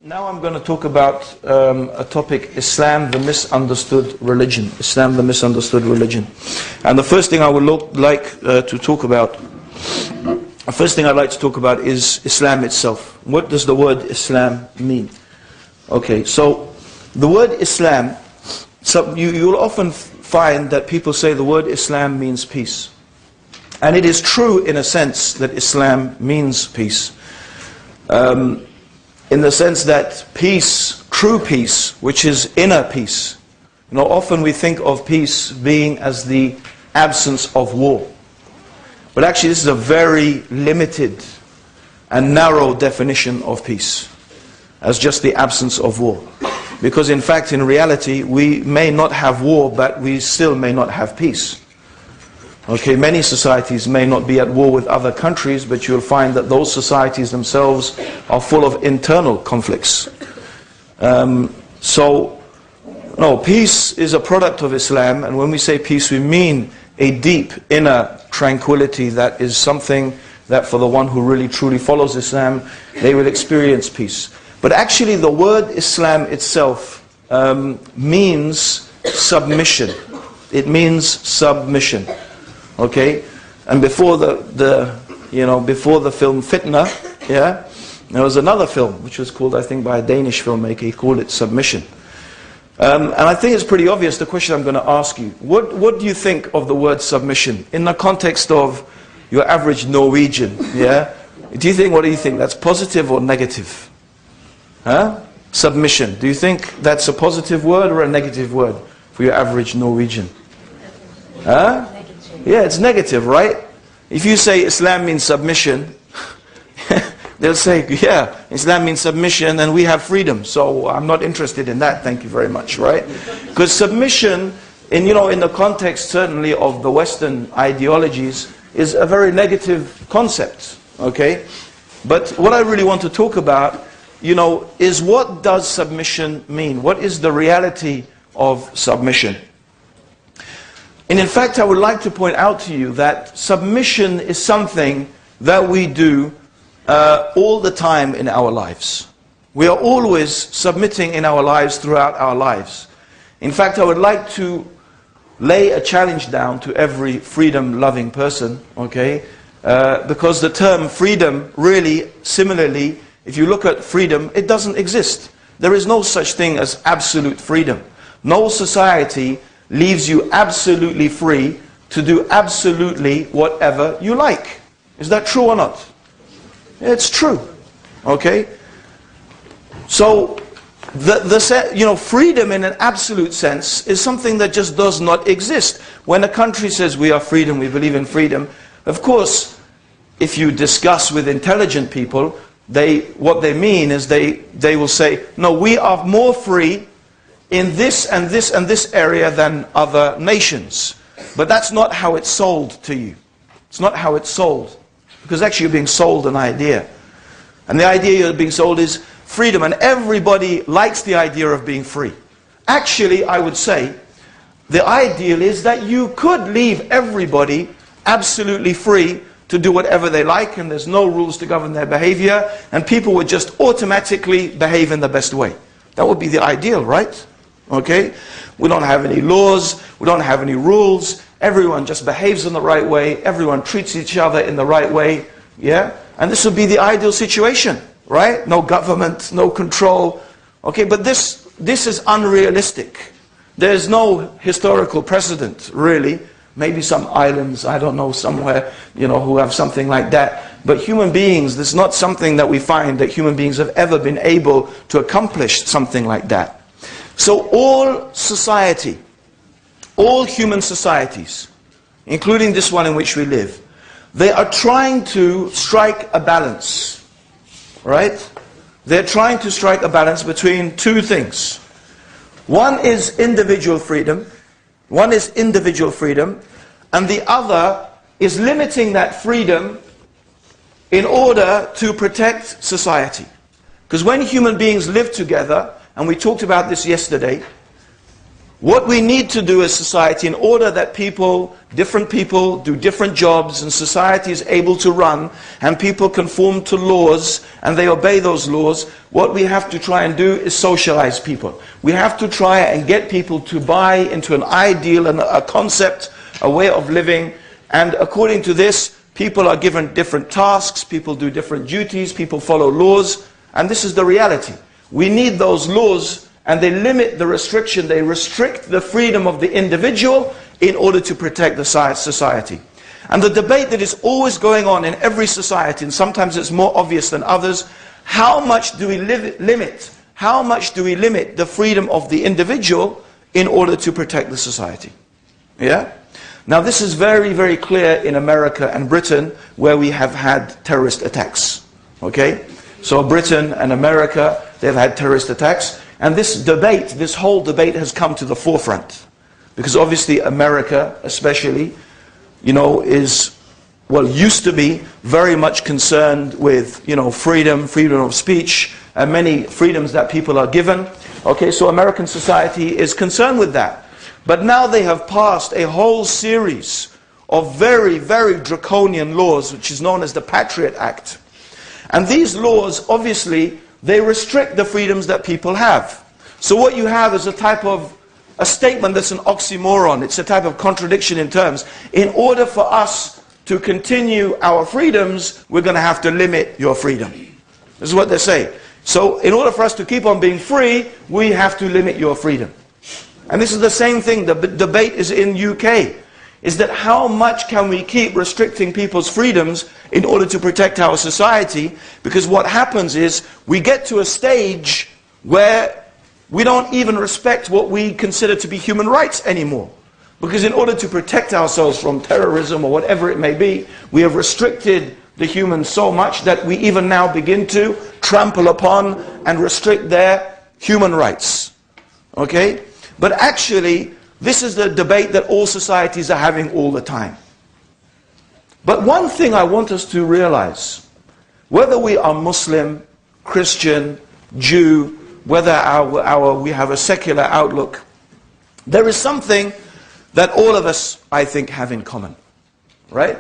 Now I'm going to talk about a topic, Islam, the misunderstood religion. Islam, the misunderstood religion. And the first thing I would like to talk about, is Islam itself. What does the word Islam mean? Okay, so the word Islam, you'll often find that people say the word Islam means peace. And it is true in a sense that Islam means peace. In the sense that peace, true peace, which is inner peace. You know, often we think of peace being as the absence of war. But actually this is a very limited and narrow definition of peace, as just the absence of war. Because in fact, in reality, we may not have war, but we still may not have peace. Okay, many societies may not be at war with other countries, but you'll find that those societies themselves are full of internal conflicts. No, peace is a product of Islam, and when we say peace, we mean a deep inner tranquility that is something that for the one who really truly follows Islam, they will experience peace. But actually the word Islam itself means submission. It means submission. Okay, and before the film Fitna, yeah, there was another film which was called, I think, by a Danish filmmaker. He called it Submission. And I think it's pretty obvious the question I'm going to ask you. What do you think of the word submission in the context of your average Norwegian? Yeah, what do you think that's positive or negative? Huh? Submission. Do you think that's a positive word or a negative word for your average Norwegian? Huh? Yeah, it's negative, right? If you say Islam means submission, they'll say, yeah, Islam means submission and we have freedom. So I'm not interested in that, thank you very much, right? Because submission, in the context certainly of the Western ideologies, is a very negative concept, okay? But what I really want to talk about, is what does submission mean? What is the reality of submission? And in fact, I would like to point out to you that submission is something that we do all the time in our lives. We are always submitting in our lives throughout our lives. In fact, I would like to lay a challenge down to every freedom-loving person, okay? Because the term freedom really, similarly, if you look at freedom, it doesn't exist. There is no such thing as absolute freedom. No society leaves you absolutely free to do absolutely whatever you like. Is that true or not? It's true. Okay? So, freedom in an absolute sense is something that just does not exist. When a country says we are freedom, we believe in freedom, of course, if you discuss with intelligent people, what they mean is they will say, no, we are more free in this and this and this area than other nations. But that's not how it's sold to you. It's not how it's sold. Because actually you're being sold an idea. And the idea you're being sold is freedom. And everybody likes the idea of being free. Actually, I would say, the ideal is that you could leave everybody absolutely free to do whatever they like, and there's no rules to govern their behavior, and people would just automatically behave in the best way. That would be the ideal, right? Okay? We don't have any laws, we don't have any rules, everyone just behaves in the right way, everyone treats each other in the right way, Yeah? And this would be the ideal situation, right? No government, no control. Okay, but this is unrealistic. There's no historical precedent, really. Maybe some islands, I don't know, somewhere, who have something like that. But human beings, this is not something that we find that human beings have ever been able to accomplish something like that. So all society, all human societies, including this one in which we live, they are trying to strike a balance, right? They're trying to strike a balance between two things. One is individual freedom. One is individual freedom, and the other is limiting that freedom in order to protect society. Because when human beings live together, and we talked about this yesterday, what we need to do as society in order that different people do different jobs and society is able to run and people conform to laws and they obey those laws, what we have to try and do is socialize people. We have to try and get people to buy into an ideal and a concept, a way of living, and according to this, people are given different tasks, people do different duties, people follow laws, and this is the reality. We need those laws, and they limit the restriction, they restrict the freedom of the individual in order to protect the society. And the debate that is always going on in every society, and sometimes it's more obvious than others, how much do we limit the freedom of the individual in order to protect the society? Yeah? Now this is very, very clear in America and Britain, where we have had terrorist attacks. Okay? So Britain and America, they've had terrorist attacks. And this debate, this whole debate has come to the forefront. Because obviously America, especially, used to be very much concerned with, freedom of speech, and many freedoms that people are given. Okay, so American society is concerned with that. But now they have passed a whole series of very, very draconian laws, which is known as the Patriot Act. And these laws, obviously, they restrict the freedoms that people have. So what you have is a statement that's an oxymoron. It's a type of contradiction in terms. In order for us to continue our freedoms, we're going to have to limit your freedom. This is what they say. So in order for us to keep on being free, we have to limit your freedom. And this is the same thing, the debate is in UK. Is that how much can we keep restricting people's freedoms in order to protect our society? Because what happens is we get to a stage where we don't even respect what we consider to be human rights anymore. Because in order to protect ourselves from terrorism or whatever it may be, we have restricted the humans so much that we even now begin to trample upon and restrict their human rights. Okay? But actually, this is the debate that all societies are having all the time. But one thing I want us to realize, whether we are Muslim, Christian, Jew, whether we have a secular outlook, there is something that all of us, I think, have in common. Right?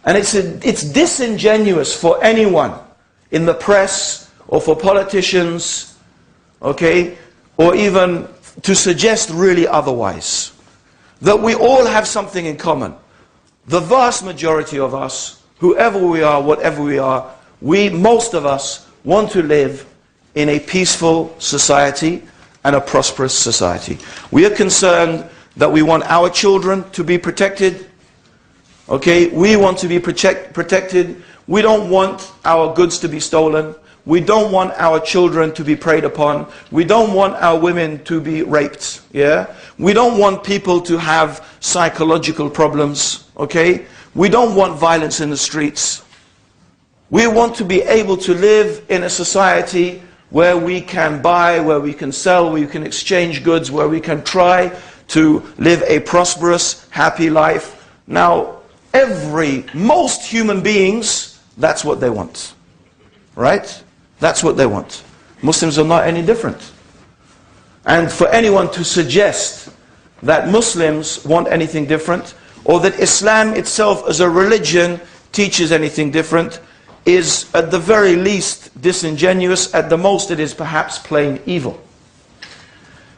And it's disingenuous for anyone in the press or for politicians, okay, or even to suggest really otherwise. That we all have something in common. The vast majority of us, whoever we are, whatever we are, most of us want to live in a peaceful society and a prosperous society. We are concerned that we want our children to be protected. Okay, we want to be protected. We don't want our goods to be stolen. We don't want our children to be preyed upon. We don't want our women to be raped. Yeah? We don't want people to have psychological problems. Okay? We don't want violence in the streets. We want to be able to live in a society where we can buy, where we can sell, where we can exchange goods, where we can try to live a prosperous, happy life. Now, most human beings, that's what they want. Right? That's what they want. Muslims are not any different. And for anyone to suggest that Muslims want anything different, or that Islam itself as a religion teaches anything different, is at the very least disingenuous. At the most it is perhaps plain evil.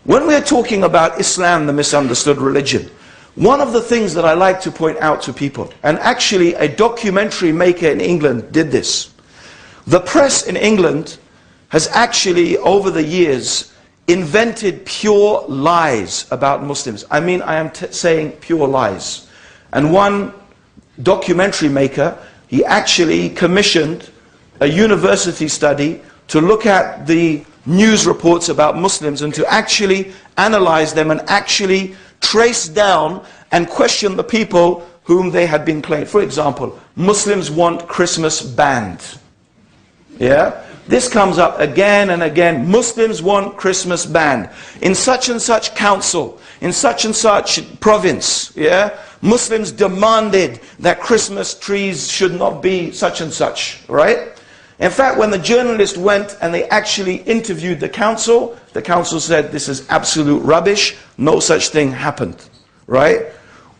When we are talking about Islam, the misunderstood religion, One of the things that I like to point out to people, and actually a documentary maker in England did this. The press in England has actually, over the years, invented pure lies about Muslims. I mean, I am saying pure lies. And one documentary maker, he actually commissioned a university study to look at the news reports about Muslims and to actually analyze them and actually trace down and question the people whom they had been claimed. For example, Muslims want Christmas banned. Yeah? This comes up again and again. Muslims want Christmas banned. In such and such council, in such and such province, yeah? Muslims demanded that Christmas trees should not be such and such, right? In fact, when the journalist went and they actually interviewed the council said, this is absolute rubbish, no such thing happened, right?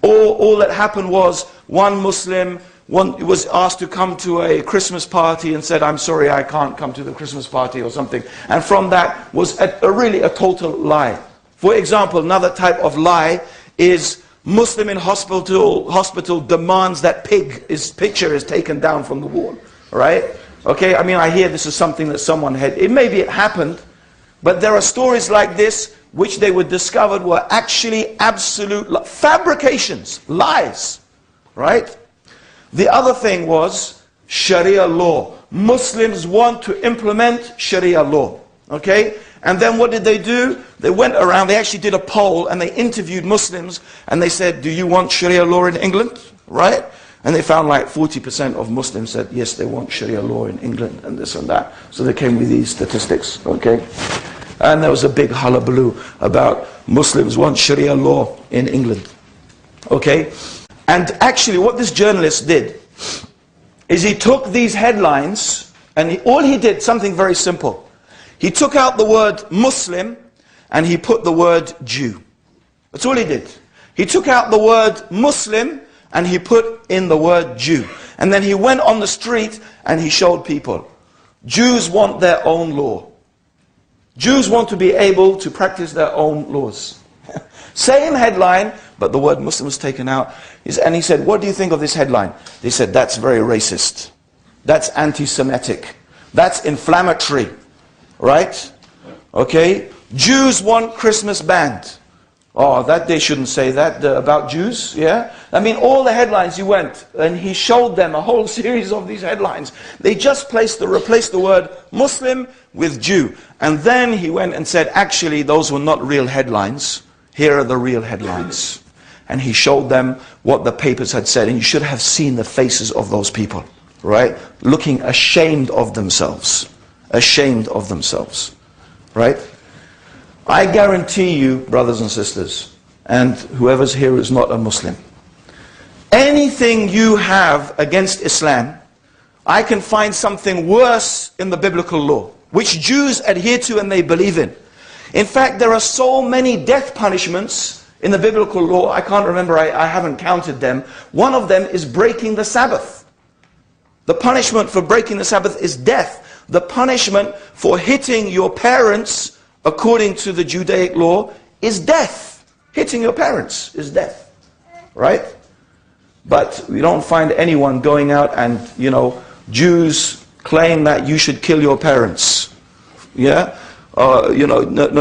All that happened was one Muslim was asked to come to a Christmas party and said, I'm sorry, I can't come to the Christmas party or something. And from that was really a total lie. For example, another type of lie is Muslim in hospital demands that his picture is taken down from the wall, right? Okay, I mean, I hear this is something that someone had, maybe it happened, but there are stories like this which they were discovered were actually absolute fabrications, lies, right? The other thing was Sharia law. Muslims want to implement Sharia law, okay? And then what did they do? They went around, they actually did a poll and they interviewed Muslims and they said, do you want Sharia law in England, right? And they found like 40% of Muslims said, yes, they want Sharia law in England and this and that. So they came with these statistics, okay? And there was a big hullabaloo about Muslims want Sharia law in England, okay? And actually what this journalist did is he took these headlines and all he did, something very simple. He took out the word Muslim and he put the word Jew. That's all he did. He took out the word Muslim and he put in the word Jew. And then he went on the street and he showed people, Jews want their own law. Jews want to be able to practice their own laws. Same headline, but the word Muslim was taken out. And he said, what do you think of this headline? They said, that's very racist. That's anti-Semitic. That's inflammatory. Right? Okay? Jews want Christmas banned. Oh, that they shouldn't say that about Jews, yeah? I mean, all the headlines you went, and he showed them a whole series of these headlines. They just replaced the word Muslim with Jew. And then he went and said, actually, those were not real headlines. Here are the real headlines. And he showed them what the papers had said. And you should have seen the faces of those people, right? Looking ashamed of themselves. Ashamed of themselves, right? I guarantee you, brothers and sisters, and whoever's here is not a Muslim, anything you have against Islam, I can find something worse in the biblical law, which Jews adhere to and they believe in. In fact, there are so many death punishments in the biblical law, I can't remember, I haven't counted them. One of them is breaking the Sabbath. The punishment for breaking the Sabbath is death. The punishment for hitting your parents, according to the Judaic law, is death. Hitting your parents is death, right? But we don't find anyone going out and, Jews claim that you should kill your parents, yeah?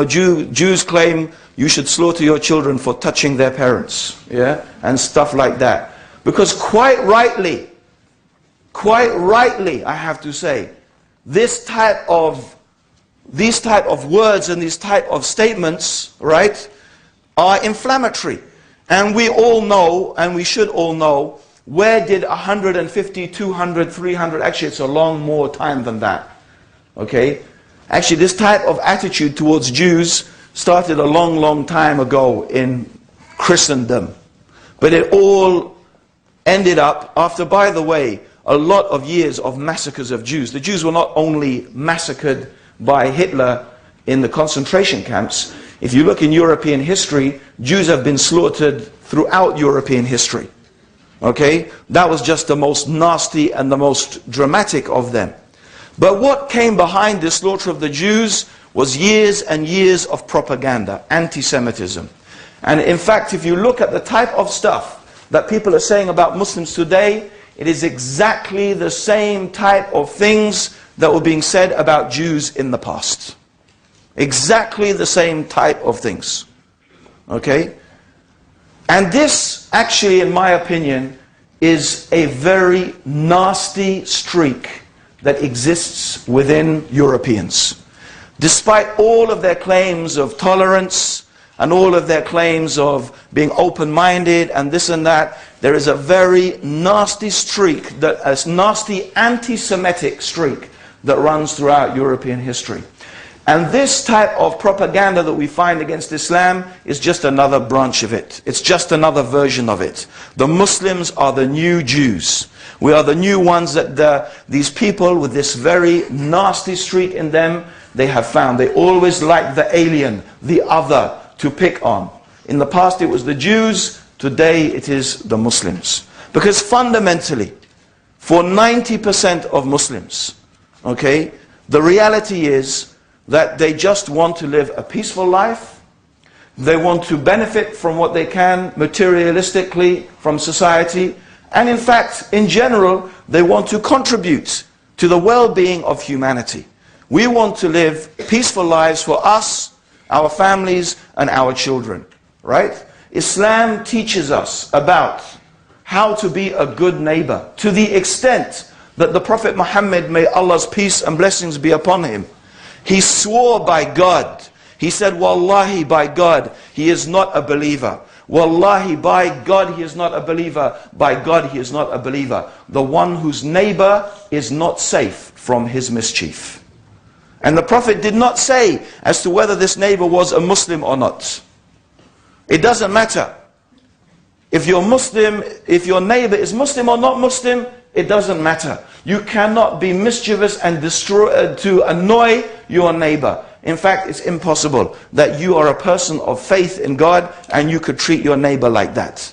Jews claim you should slaughter your children for touching their parents, yeah? And stuff like that. Because quite rightly, I have to say, these type of words and these type of statements, right, are inflammatory. And we all know, and we should all know, where did 150, 200, 300, actually it's a long more time than that, okay? Actually this type of attitude towards Jews started a long, long time ago in Christendom. But it all ended up after, by the way, a lot of years of massacres of Jews. The Jews were not only massacred by Hitler in the concentration camps. If you look in European history, Jews have been slaughtered throughout European history. Okay? That was just the most nasty and the most dramatic of them. But what came behind the slaughter of the Jews was years and years of propaganda, anti-Semitism. And in fact, if you look at the type of stuff that people are saying about Muslims today, it is exactly the same type of things that were being said about Jews in the past. Exactly the same type of things. Okay? And this, actually, in my opinion, is a very nasty streak that exists within Europeans. Despite all of their claims of tolerance and all of their claims of being open-minded and this and that, there is a very nasty streak, a nasty anti-Semitic streak that runs throughout European history. And this type of propaganda that we find against Islam is just another branch of it. It's just another version of it. The Muslims are the new Jews. We are the new ones that these people with this very nasty streak in them, they have found. They always like the alien, the other, to pick on. In the past it was the Jews, today it is the Muslims. Because fundamentally, for 90% of Muslims, okay, the reality is that they just want to live a peaceful life. They want to benefit from what they can materialistically from society. And in fact, in general, they want to contribute to the well-being of humanity. We want to live peaceful lives for us, our families, and our children. Right? Islam teaches us about how to be a good neighbor, to the extent that the Prophet Muhammad, may Allah's peace and blessings be upon him, he swore by God. He said, Wallahi, by God, he is not a believer. Wallahi, by God, he is not a believer. By God, he is not a believer. The one whose neighbor is not safe from his mischief. And the Prophet did not say as to whether this neighbor was a Muslim or not. It doesn't matter. If you're Muslim, if your neighbor is Muslim or not Muslim, it doesn't matter. You cannot be mischievous and to annoy your neighbor. In fact, it's impossible that you are a person of faith in God and you could treat your neighbor like that.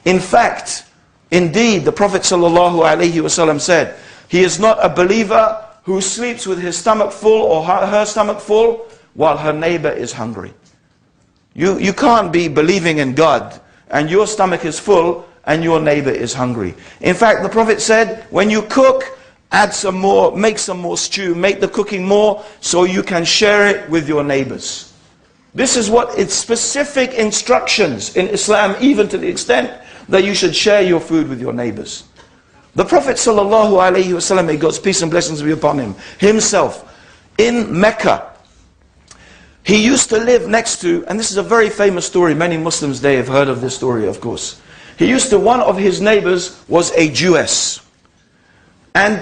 In fact, indeed, the Prophet ﷺ said, he is not a believer who sleeps with his stomach full or her stomach full while her neighbor is hungry. You can't be believing in God and your stomach is full and your neighbor is hungry. In fact, the Prophet said, when you cook, add some more, make some more stew, make the cooking more so you can share it with your neighbors. This is what it's specific instructions in Islam, even to the extent that you should share your food with your neighbors. The Prophet ﷺ, may God's peace and blessings be upon him, himself, in Mecca, he used to live next to, and this is a very famous story, many Muslims today have heard of this story, of course. One of his neighbors was a Jewess. And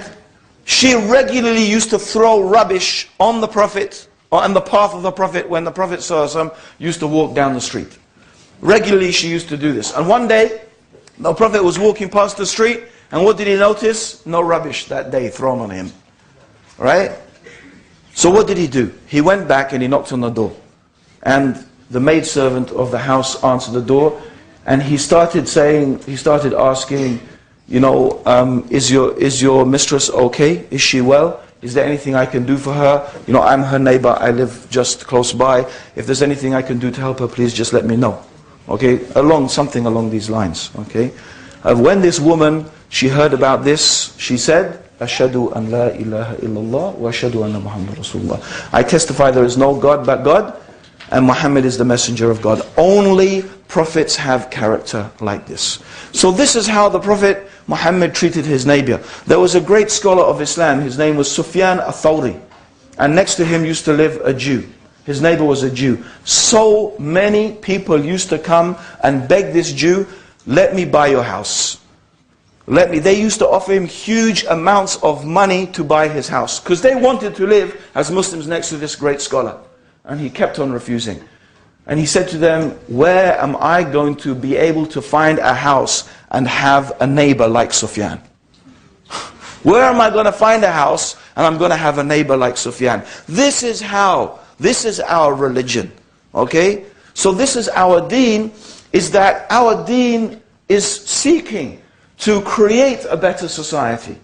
she regularly used to throw rubbish on the Prophet, or on the path of the Prophet, when the Prophet ﷺ used to walk down the street. Regularly she used to do this. And one day, the Prophet was walking past the street, and what did he notice? No rubbish that day thrown on him. Right? So what did he do? He went back and he knocked on the door. And the maidservant of the house answered the door. And he started asking, you know, is your mistress okay? Is she well? Is there anything I can do for her? You know, I'm her neighbor, I live just close by. If there's anything I can do to help her, please just let me know. Okay, something along these lines. Okay. When this woman, she heard about this, she said, Ashhadu an la ilaha illallah wa ashhadu anna Muhammad Rasulullah. I testify there is no God but God, and Muhammad is the messenger of God. Only prophets have character like this. So this is how the Prophet Muhammad treated his neighbor. There was a great scholar of Islam, his name was Sufyan al-Thawri, and next to him used to live a Jew. His neighbor was a Jew. So many people used to come and beg this Jew, let me buy your house. They used to offer him huge amounts of money to buy his house, because they wanted to live as Muslims next to this great scholar. And he kept on refusing. And he said to them, where am I going to be able to find a house and have a neighbor like Sufyan? Where am I going to find a house and I'm going to have a neighbor like Sufyan? This is our religion. Okay? So this is our deen, is that our deen is seeking to create a better society.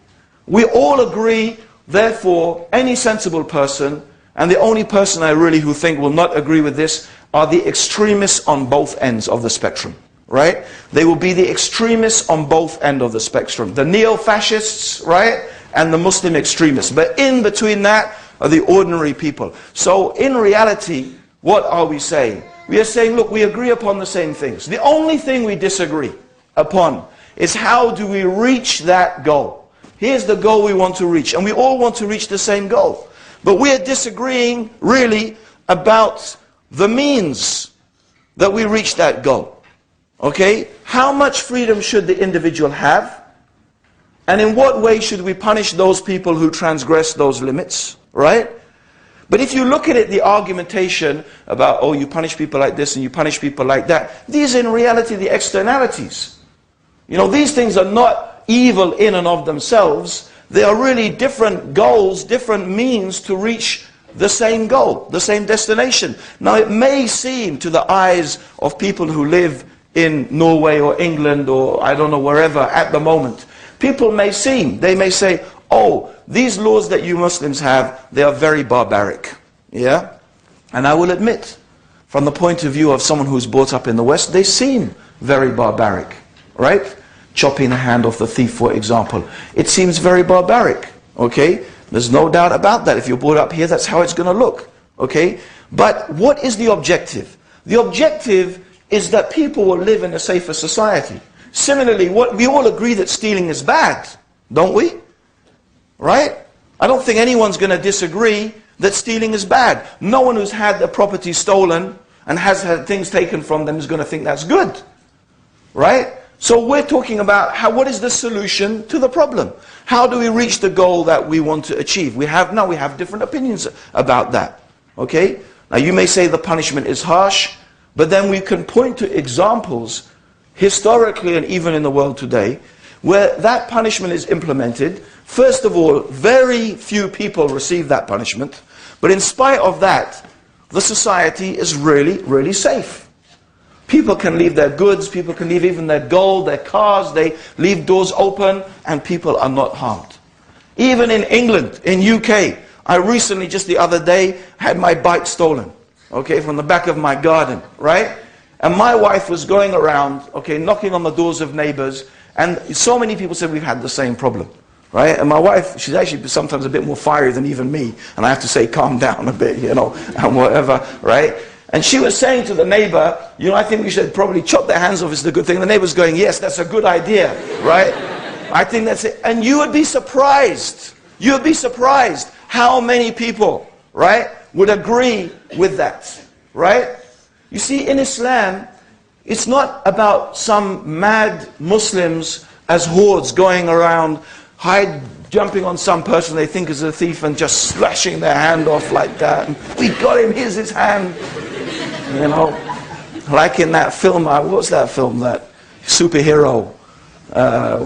We all agree, therefore, any sensible person, and the only person I really who think will not agree with this, are the extremists on both ends of the spectrum, right? They will be the extremists on both ends of the spectrum. The neo-fascists, right? And the Muslim extremists. But in between that are the ordinary people. So in reality, what are we saying? We are saying, look, we agree upon the same things. The only thing we disagree upon is how do we reach that goal. Here's the goal we want to reach. And we all want to reach the same goal. But we are disagreeing really about the means that we reach that goal. Okay? How much freedom should the individual have? And in what way should we punish those people who transgress those limits? Right? But if you look at it, the argumentation about, oh, you punish people like this and you punish people like that, these are in reality the externalities. You know, these things are not evil in and of themselves. They are really different goals, different means to reach the same goal, the same destination. Now it may seem to the eyes of people who live in Norway or England or I don't know wherever at the moment, people may say, oh, these laws that you Muslims have, they are very barbaric. Yeah? And I will admit, from the point of view of someone who's brought up in the West, they seem very barbaric. Right? Chopping the hand off the thief, for example. It seems very barbaric. Okay? There's no doubt about that. If you're brought up here, that's how it's going to look. Okay? But what is the objective? The objective is that people will live in a safer society. Similarly, we all agree that stealing is bad, don't we? Right? I don't think anyone's going to disagree that stealing is bad. No one who's had their property stolen and has had things taken from them is going to think that's good. Right? So we're talking about what is the solution to the problem? How do we reach the goal that we want to achieve? We have different opinions about that. Okay? Now you may say the punishment is harsh, but then we can point to examples historically and even in the world today where that punishment is implemented. First of all, very few people receive that punishment, but in spite of that, the society is really, really safe. People can leave their goods, people can leave even their gold, their cars, they leave doors open and people are not harmed. Even in England, in UK, I recently, just the other day, had my bike stolen, okay, from the back of my garden, right? And my wife was going around, okay, knocking on the doors of neighbors, and so many people said we've had the same problem, right? And my wife, she's actually sometimes a bit more fiery than even me, and I have to say, calm down a bit, you know, and whatever, right? And she was saying to the neighbor, you know, I think we should probably chop their hands off, it's a good thing. And the neighbor's going, yes, that's a good idea, right? I think that's it. And you would be surprised how many people, right, would agree with that, right? You see, in Islam, it's not about some mad Muslims as hordes going around, jumping on some person they think is a thief and just slashing their hand off like that. And we got him, here's his hand. You know, like in that film, what's that film, that superhero? I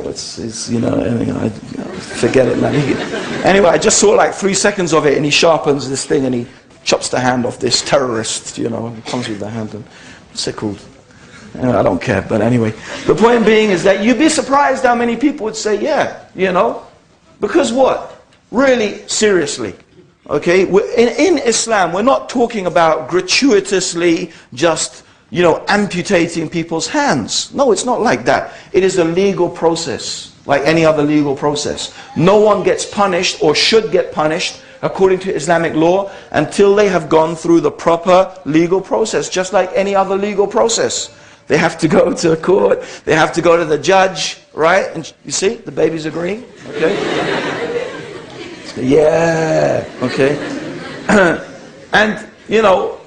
forget it now. Anyway, I just saw like 3 seconds of it, and he sharpens this thing and he chops the hand off this terrorist, you know, and comes with the hand. And what's it called? I don't care, but anyway. The point being is that you'd be surprised how many people would say, yeah, you know. Because what? Really, seriously. Okay, in Islam, we're not talking about gratuitously just, you know, amputating people's hands. No, it's not like that. It is a legal process, like any other legal process. No one gets punished or should get punished according to Islamic law until they have gone through the proper legal process, just like any other legal process. They have to go to court, they have to go to the judge, right? And you see, the baby's agreeing, okay? Yeah, okay. And, you know,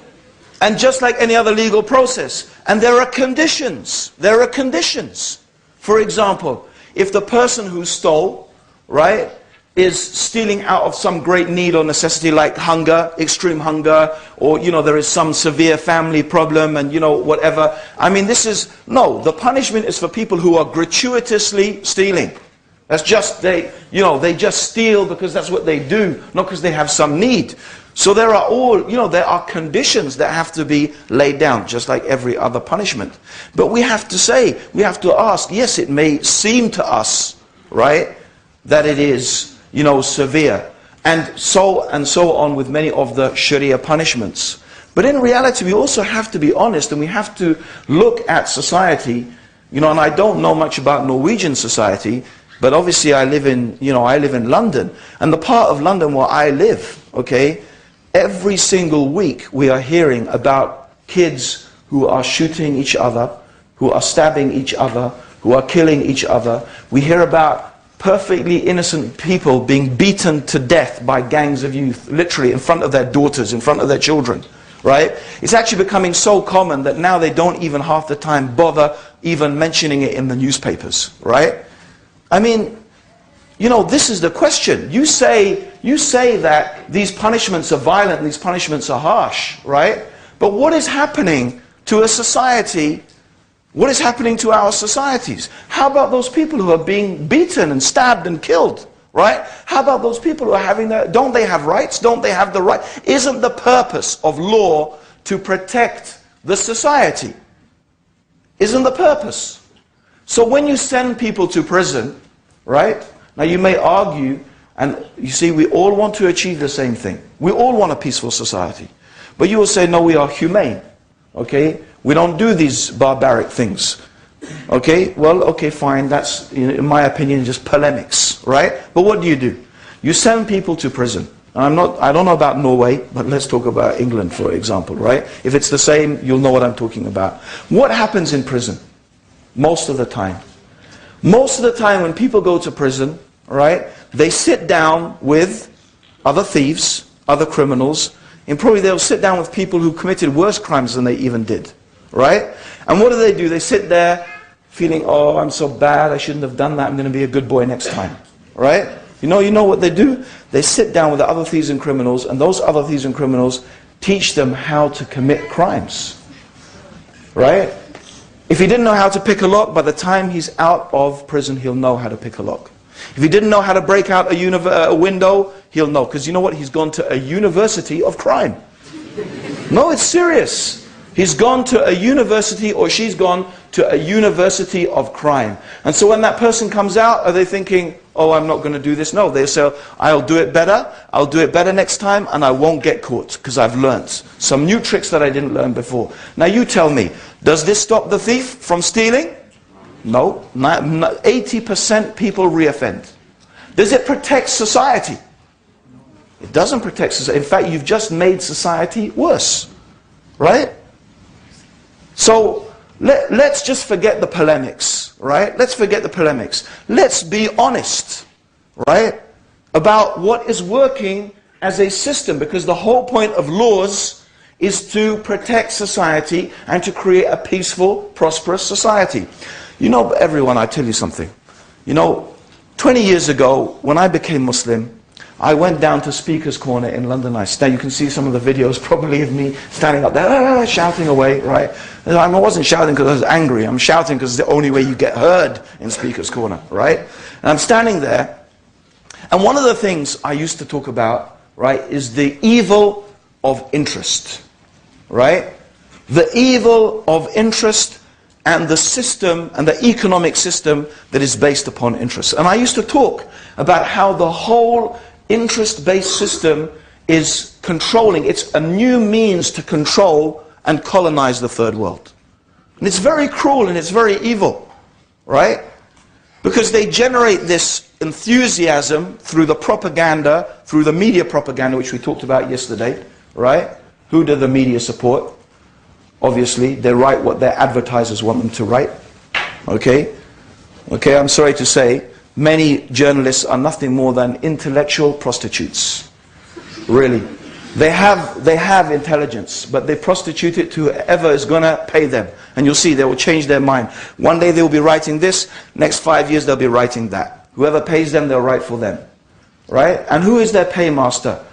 and just like any other legal process. And there are conditions. There are conditions. For example, if the person who stole, right, is stealing out of some great need or necessity like hunger, extreme hunger, or, you know, there is some severe family problem and, you know, whatever. I mean, the punishment is for people who are gratuitously stealing. That's just, they just steal because that's what they do, not because they have some need. So there are conditions that have to be laid down, just like every other punishment. But we have to ask, yes, it may seem to us, right, that it is, you know, severe. And so on with many of the Sharia punishments. But in reality, we also have to be honest, and we have to look at society. You know, and I don't know much about Norwegian society, but obviously I live in, I live in London. And the part of London where I live, okay, every single week we are hearing about kids who are shooting each other, who are stabbing each other, who are killing each other. We hear about perfectly innocent people being beaten to death by gangs of youth, literally in front of their daughters, in front of their children, right? It's actually becoming so common that now they don't even half the time bother even mentioning it in the newspapers, right? I mean, this is the question. You say that these punishments are violent, these punishments are harsh, right? But what is happening to a society? What is happening to our societies? How about those people who are being beaten and stabbed and killed, right? How about those people who are having don't they have rights? Don't they have the right? Isn't the purpose of law to protect the society? Isn't the purpose? So when you send people to prison, right? Now you may argue, and you see, we all want to achieve the same thing. We all want a peaceful society. But you will say, no, we are humane, okay? We don't do these barbaric things. Okay, well, okay, fine, that's, in my opinion, just polemics, right? But what do? You send people to prison. I don't know about Norway, but let's talk about England, for example, right? If it's the same, you'll know what I'm talking about. What happens in prison? Most of the time. Most of the time when people go to prison, right, they sit down with other thieves, other criminals, and probably they'll sit down with people who committed worse crimes than they even did. Right? And what do? They sit there feeling, oh, I'm so bad, I shouldn't have done that, I'm going to be a good boy next time. Right? You know what they do? They sit down with the other thieves and criminals, and those other thieves and criminals teach them how to commit crimes. Right? If he didn't know how to pick a lock, by the time he's out of prison, he'll know how to pick a lock. If he didn't know how to break out a window, he'll know. Because you know what? He's gone to a university of crime. No, it's serious. He's gone to a university, or she's gone to a university of crime. And so when that person comes out, are they thinking, oh, I'm not going to do this? No, they say, I'll do it better next time, and I won't get caught, because I've learned some new tricks that I didn't learn before. Now you tell me, does this stop the thief from stealing? No. 80% people reoffend. Does it protect society? It doesn't protect society. In fact, you've just made society worse. Right? So, let's just forget the polemics, right? Let's forget the polemics. Let's be honest, right? About what is working as a system, because the whole point of laws is to protect society and to create a peaceful, prosperous society. You know, everyone, I tell you something. 20 years ago, when I became Muslim, I went down to Speaker's Corner in London. Now you can see some of the videos probably of me standing up there, shouting away, right? I wasn't shouting because I was angry. I'm shouting because it's the only way you get heard in Speaker's Corner, right? And I'm standing there, and one of the things I used to talk about, right, is the evil of interest, right? The evil of interest and the system and the economic system that is based upon interest. And I used to talk about how the whole interest-based system is controlling. It's a new means to control and colonize the third world. And it's very cruel and it's very evil, right? Because they generate this enthusiasm through the propaganda, through the media propaganda, which we talked about yesterday, right? Who do the media support? Obviously, they write what their advertisers want them to write. Okay, I'm sorry to say, many journalists are nothing more than intellectual prostitutes. Really. They have intelligence, but they prostitute it to whoever is going to pay them. And you'll see, they will change their mind. One day they will be writing this, next 5 years they'll be writing that. Whoever pays them, they'll write for them. Right? And who is their paymaster?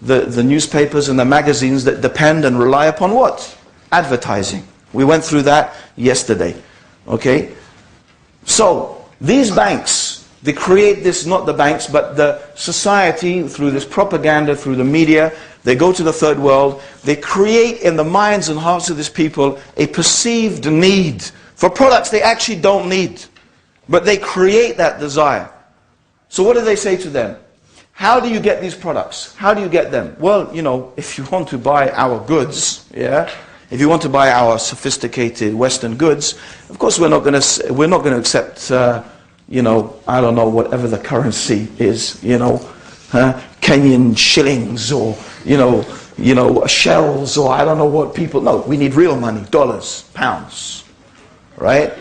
The newspapers and the magazines that depend and rely upon what? Advertising. We went through that yesterday. Okay? So, these banks, they create this, not the banks, but the society, through this propaganda, through the media, they go to the third world, they create in the minds and hearts of these people a perceived need for products they actually don't need. But they create that desire. So what do they say to them? how do you get these products? How do you get them? Well, you know, if you want to buy our goods, yeah, if you want to buy our sophisticated Western goods, of course we're not going to accept, you know, I don't know, whatever the currency is, you know, Kenyan shillings or, you know, shells or I don't know what people. No, we need real money, dollars, pounds, right?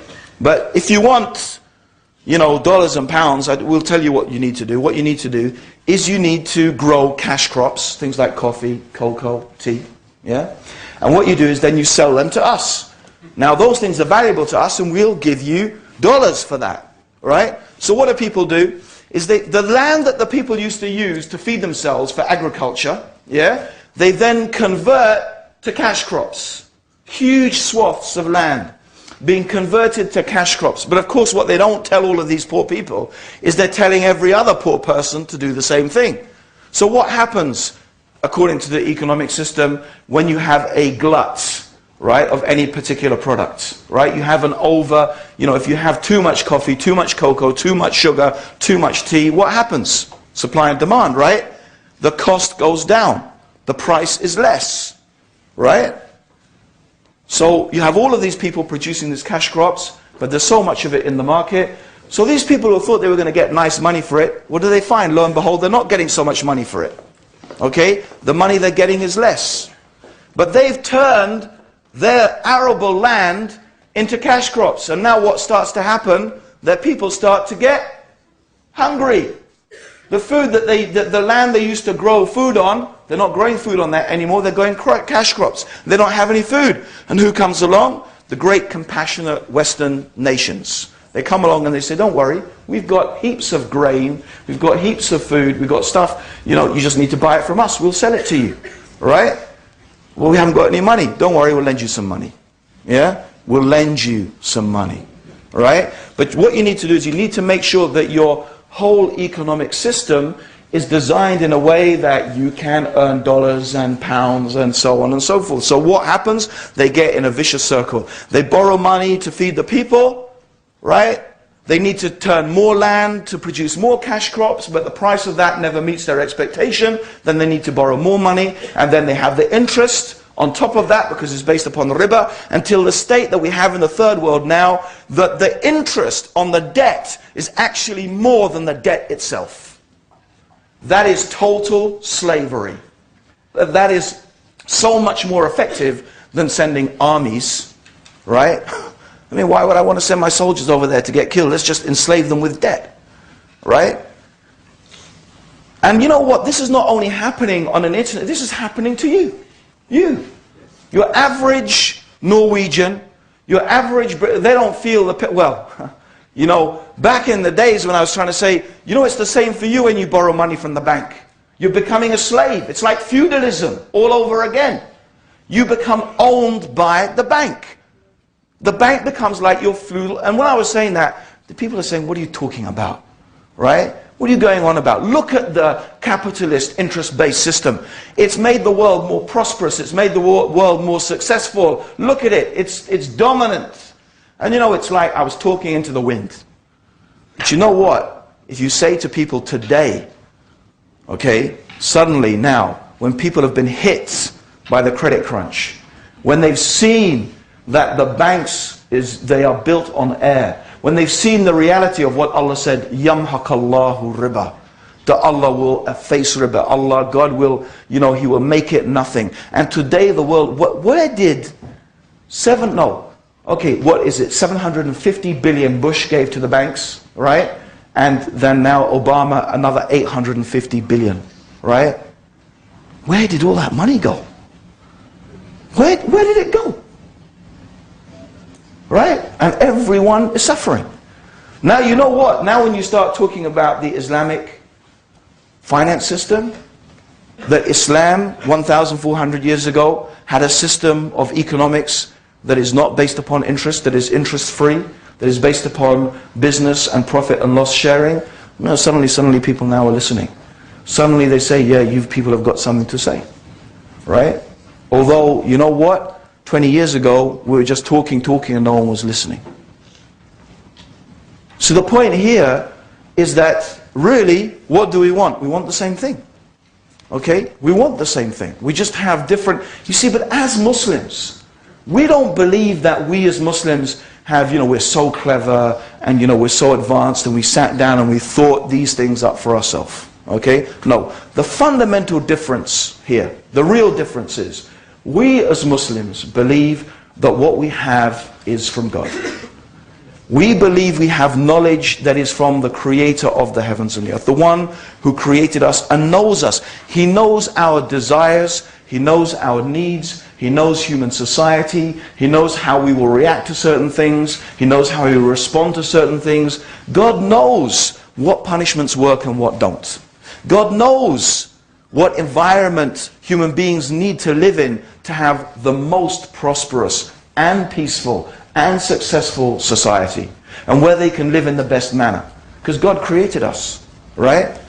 But if you want, you know, dollars and pounds, we'll tell you what you need to do. What you need to do is you need to grow cash crops, things like coffee, cocoa, tea, yeah? And what you do is then you sell them to us. Now those things are valuable to us and we'll give you dollars for that, right? So what do people do? Is the land that the people used to use to feed themselves for agriculture, yeah, they then convert to cash crops. Huge swaths of land being converted to cash crops. But of course what they don't tell all of these poor people is they're telling every other poor person to do the same thing. So what happens, according to the economic system, when you have a glut, right, of any particular product, right? You have an over, you know, if you have too much coffee, too much cocoa, too much sugar, too much tea, what happens? Supply and demand, right? The cost goes down. The price is less, right? So you have all of these people producing these cash crops, but there's so much of it in the market. So these people who thought they were going to get nice money for it, what do they find? Lo and behold, they're not getting so much money for it. Okay? The money they're getting is less. But they've turned their arable land into cash crops. And now what starts to happen? That people start to get hungry. The food that the land they used to grow food on, they're not growing food on that anymore, they're growing cash crops. They don't have any food. And who comes along? The great compassionate Western nations. They come along and they say, don't worry, we've got heaps of grain, we've got heaps of food, we've got stuff, you know, you just need to buy it from us, we'll sell it to you. Right? Well, we haven't got any money. Don't worry, we'll lend you some money. Yeah? We'll lend you some money. Right? But what you need to do is you need to make sure that your whole economic system is designed in a way that you can earn dollars and pounds and so on and so forth. So what happens? They get in a vicious circle. They borrow money to feed the people, right? They need to turn more land to produce more cash crops, but the price of that never meets their expectation. Then they need to borrow more money, and then they have the interest on top of that, because it's based upon the riba, until the state that we have in the third world now, that the interest on the debt is actually more than the debt itself. That is total slavery. That is so much more effective than sending armies, right? I mean, why would I want to send my soldiers over there to get killed? Let's just enslave them with debt, right? And you know what? This is not only happening on an internet, this is happening to you. You. Your average Norwegian, your average Brit, they don't feel the, well, you know, back in the days when I was trying to say, you know, it's the same for you when you borrow money from the bank. You're becoming a slave. It's like feudalism all over again. You become owned by the bank. The bank becomes like your feudal. And when I was saying that, the people are saying, what are you talking about? Right? What are you going on about? Look at the capitalist interest-based system. It's made the world more prosperous. It's made the world more successful. Look at it. It's dominant. And you know, it's like I was talking into the wind. But you know what? If you say to people today, okay, suddenly now, when people have been hit by the credit crunch, when they've seen that the banks, they are built on air, when they've seen the reality of what Allah said, Yamhaqallahu riba, that Allah will efface riba, Allah, God will, you know, He will make it nothing. And today the world, where did what is it, 750 billion Bush gave to the banks, right? And then now Obama, another 850 billion, right? Where did all that money go? Where did it go? Right? And everyone is suffering. Now you know what? Now when you start talking about the Islamic finance system, that Islam 1,400 years ago had a system of economics that is not based upon interest, that is interest-free, that is based upon business and profit and loss sharing. No, suddenly people now are listening. Suddenly they say, yeah, you people have got something to say. Right? Although, you know what? 20 years ago, we were just talking and no one was listening. So the point here is that really, what do we want? We want the same thing. Okay? We want the same thing. We just have different... You see, but as Muslims, we don't believe that we as Muslims have, we're so clever and, we're so advanced and we sat down and we thought these things up for ourselves. Okay? No. The fundamental difference here, the real difference is, we as Muslims believe that what we have is from God. We believe we have knowledge that is from the creator of the heavens and the earth, the one who created us and knows us. He knows our desires, he knows our needs, he knows human society, he knows how we will react to certain things, he knows how we will respond to certain things. God knows what punishments work and what don't. God knows what environment human beings need to live in to have the most prosperous and peaceful and successful society, and where they can live in the best manner, because God created us, right?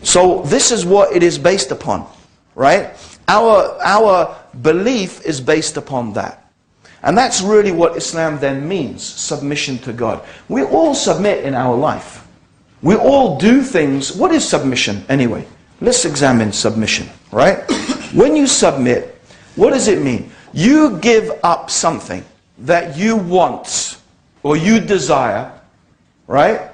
So this is what it is based upon, right? Our belief is based upon that, and that's really what Islam then means: submission to God. We all submit in our life. We all do things. What is submission anyway? Let's examine submission, right? When you submit, what does it mean? You give up something that you want or you desire, right?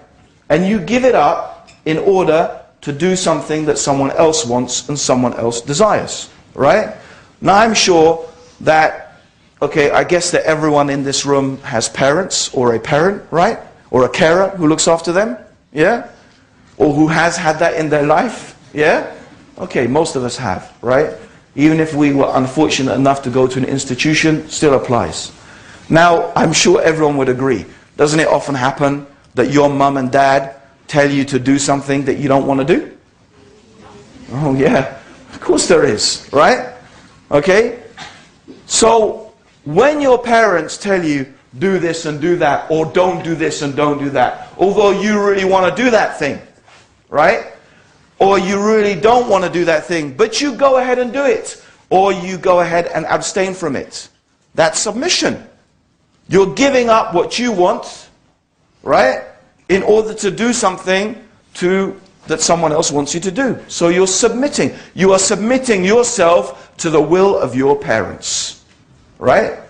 And you give it up in order to do something that someone else wants and someone else desires, right? Now I'm sure that, okay, I guess that everyone in this room has parents or a parent, right? Or a carer who looks after them, yeah? Or who has had that in their life, yeah? Okay, most of us have, right? Even if we were unfortunate enough to go to an institution, still applies. Now, I'm sure everyone would agree. Doesn't it often happen that your mum and dad tell you to do something that you don't want to do? Oh yeah, of course there is, right? Okay? So, when your parents tell you, do this and do that, or don't do this and don't do that, although you really want to do that thing, right? Or you really don't want to do that thing, but you go ahead and do it. Or you go ahead and abstain from it. That's submission. You're giving up what you want, right, in order to do something that someone else wants you to do. So you're submitting. You are submitting yourself to the will of your parents, right?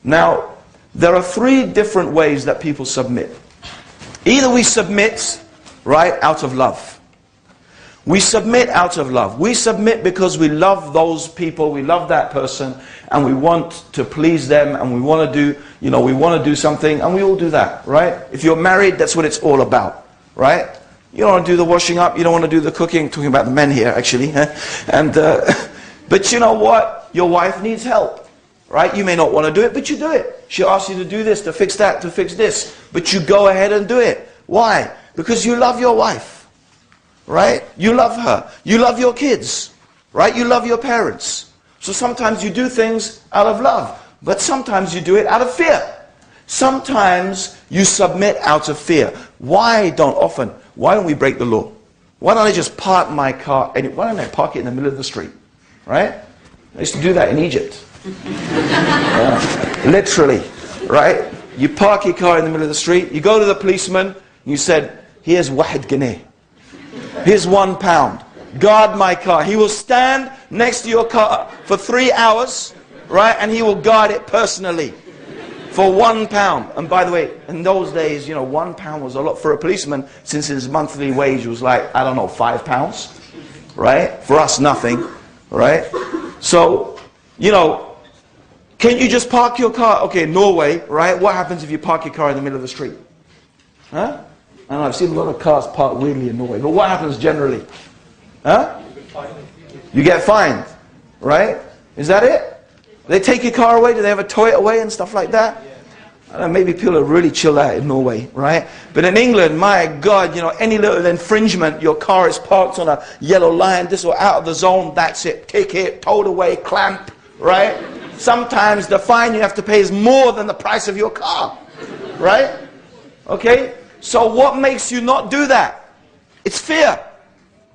Now, there are three different ways that people submit. Either we submit, right, out of love. We submit out of love. We submit because we love those people, we love that person, and we want to please them, and we want to do, we want to do something, and we all do that, right? If you're married, that's what it's all about, right? You don't want to do the washing up, you don't want to do the cooking, talking about the men here, actually. But you know what? Your wife needs help, right? You may not want to do it, but you do it. She asks you to do this, to fix that, to fix this, but you go ahead and do it. Why? Because you love your wife. Right? You love her. You love your kids. Right? You love your parents. So sometimes you do things out of love. But sometimes you do it out of fear. Sometimes you submit out of fear. Why don't we break the law? Why don't I just park my car? Why don't I park it in the middle of the street? Right? I used to do that in Egypt. Literally. Right? You park your car in the middle of the street. You go to the policeman. You said, here's wahid guinea. Here's £1. Guard my car. He will stand next to your car for 3 hours, right? And he will guard it personally for £1. And by the way, in those days, £1 was a lot for a policeman, since his monthly wage was like, I don't know, £5, right? For us, nothing, right? So, can you just park your car? Okay, Norway, right? What happens if you park your car in the middle of the street? Huh? I know, I've seen a lot of cars parked weirdly in Norway. But what happens generally? Huh? You get fined. Right? Is that it? They take your car away? Do they have a tow it away and stuff like that? I don't know, maybe people are really chilled out in Norway, right? But in England, my God, any little infringement, your car is parked on a yellow line, this or out of the zone, that's it. Ticket, towed away, clamp, right? Sometimes the fine you have to pay is more than the price of your car. Right? Okay? So what makes you not do that? It's fear.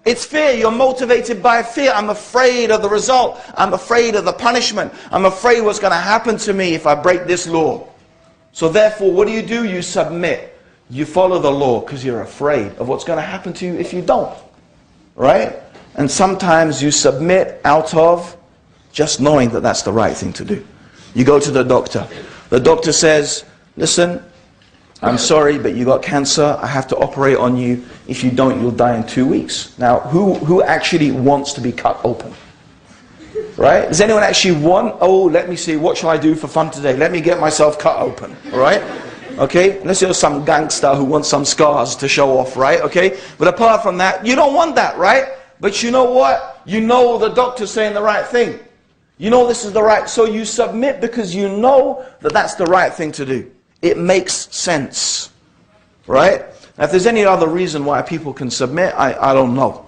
It's fear. You're motivated by fear. I'm afraid of the result. I'm afraid of the punishment. I'm afraid what's going to happen to me if I break this law. So therefore, what do? You submit. you follow the law because you're afraid of what's going to happen to you if you don't. Right? And sometimes you submit out of just knowing that that's the right thing to do. You go to the doctor. The doctor says, listen, I'm sorry, but you got cancer. I have to operate on you. If you don't, you'll die in 2 weeks. Now, who actually wants to be cut open? Right? Does anyone actually want, oh, let me see, what shall I do for fun today? Let me get myself cut open. Right? Okay? Unless you're some gangster who wants some scars to show off, right? Okay? But apart from that, you don't want that, right? But you know what? You know the doctor's saying the right thing. You know this is the right, so you submit because you know that that's the right thing to do. It makes sense. Right? Now, if there's any other reason why people can submit, I don't know.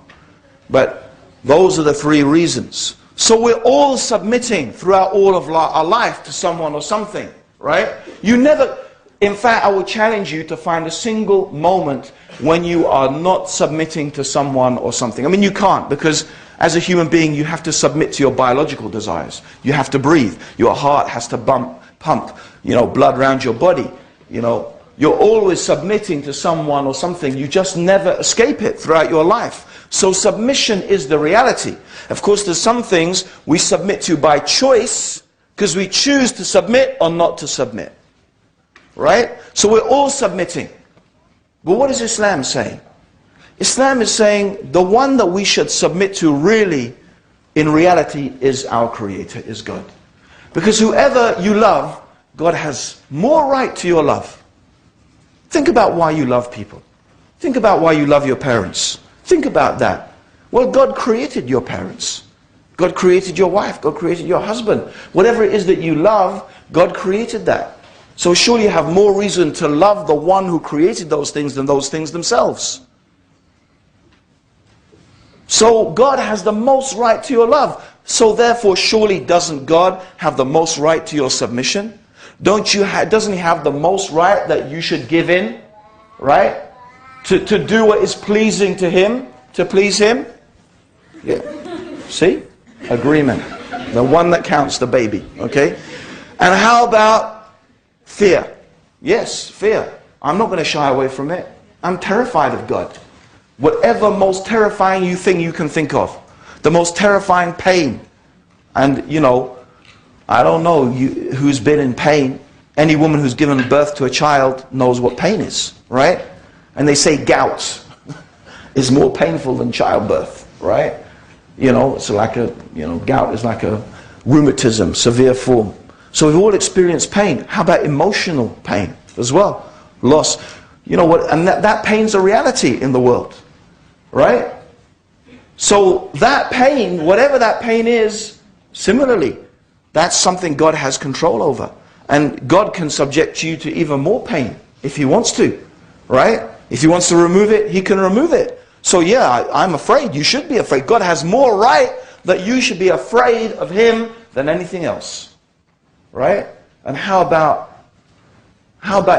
But those are the 3 reasons. So we're all submitting throughout all of our life to someone or something. Right? You never... In fact, I will challenge you to find a single moment when you are not submitting to someone or something. I mean, you can't, because as a human being, you have to submit to your biological desires. You have to breathe. Your heart has to pump, blood around your body. You're always submitting to someone or something. You just never escape it throughout your life. So submission is the reality. Of course, there's some things we submit to by choice, because we choose to submit or not to submit. Right? So we're all submitting. But what is Islam saying? Islam is saying the one that we should submit to really, in reality, is our Creator, is God. Because whoever you love, God has more right to your love. Think about why you love people. Think about why you love your parents. Think about that. Well, God created your parents. God created your wife. God created your husband. Whatever it is that you love, God created that. So surely you have more reason to love the one who created those things than those things themselves. So God has the most right to your love. So therefore, surely doesn't God have the most right to your submission? Doesn't He have the most right that you should give in? Right? To do what is pleasing to Him? To please Him? Yeah. See? Agreement. The one that counts, the baby. Okay? And how about fear? Yes, fear. I'm not going to shy away from it. I'm terrified of God. Whatever most terrifying thing you can think of. The most terrifying pain. And, I don't know who's been in pain. Any woman who's given birth to a child knows what pain is, right? And they say gout is more painful than childbirth, right? It's like gout is like a rheumatism, severe form. So we've all experienced pain. How about emotional pain as well? Loss. And that pain's a reality in the world. Right? So that pain, whatever that pain is, similarly, that's something God has control over. And God can subject you to even more pain if He wants to. Right? If He wants to remove it, He can remove it. So yeah, I'm afraid. You should be afraid. God has more right that you should be afraid of Him than anything else. Right? And how about